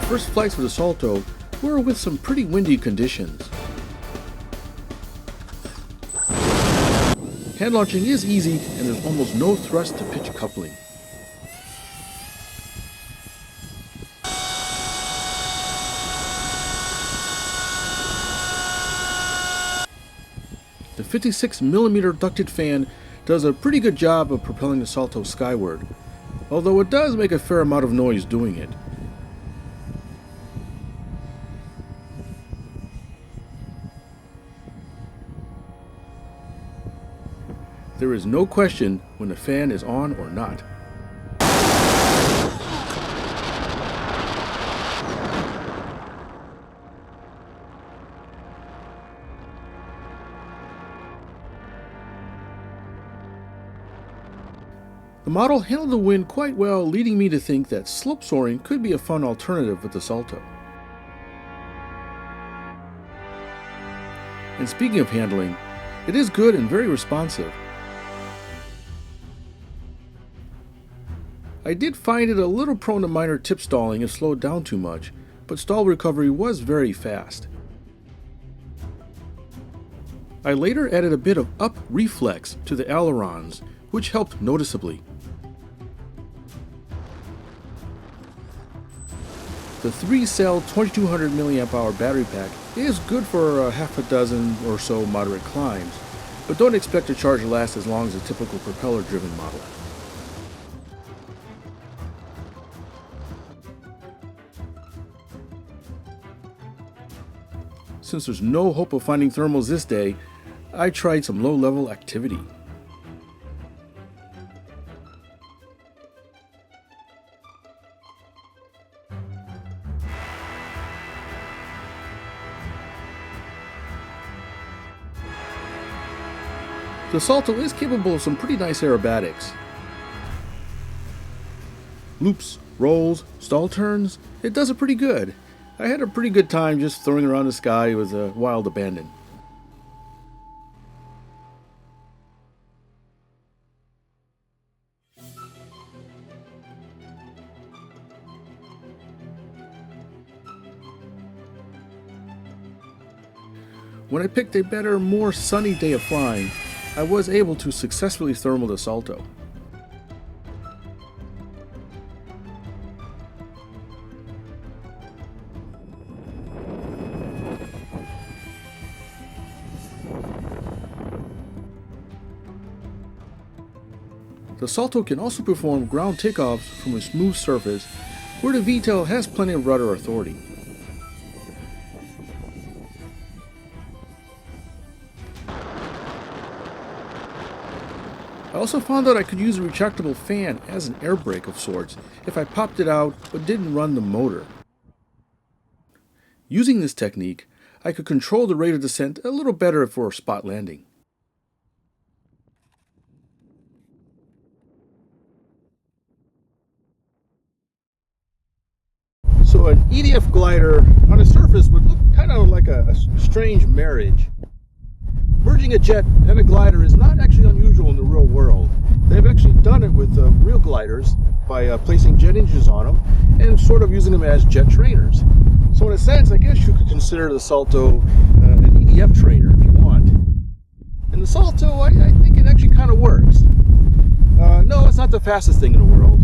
first flights with the Salto were with some pretty windy conditions. Hand launching is easy and there's almost no thrust to pitch coupling. The 56mm ducted fan does a pretty good job of propelling the Salto skyward, although it does make a fair amount of noise doing it. There is no question when the fan is on or not. The model handled the wind quite well, leading me to think that slope soaring could be a fun alternative with the Salto. And speaking of handling, it is good and very responsive. I did find it a little prone to minor tip stalling if slowed down too much, but stall recovery was very fast. I later added a bit of up reflex to the ailerons, which helped noticeably. The 3-cell 2200 mAh battery pack is good for half a dozen or so moderate climbs, but don't expect the charge to last as long as a typical propeller-driven model. Since there's no hope of finding thermals this day, I tried some low-level activity. The Salto is capable of some pretty nice aerobatics. Loops, rolls, stall turns, it does it pretty good. I had a pretty good time just throwing around the sky with a wild abandon. When I picked a better, more sunny day of flying, I was able to successfully thermal the Salto. The Salto can also perform ground takeoffs from a smooth surface where the VTOL has plenty of rudder authority. I also found out I could use a retractable fan as an air brake of sorts if I popped it out but didn't run the motor. Using this technique, I could control the rate of descent a little better for a spot landing. So an EDF glider on the surface would look kind of like a strange marriage. Merging a jet and a glider is not actually unusual in the real world. They've actually done it with real gliders by placing jet engines on them and sort of using them as jet trainers. So in a sense, I guess you could consider the Salto an EDF trainer if you want. And the Salto, I think it actually kind of works. No, it's not the fastest thing in the world,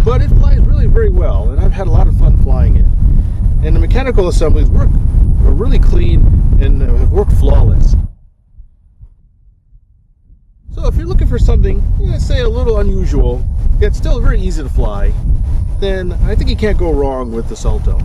but it flies really very well, and I've had a lot of fun flying it. And the mechanical assemblies are really clean and work flawless. So if you're looking for something, let's say a little unusual, yet still very easy to fly, then I think you can't go wrong with the Salto.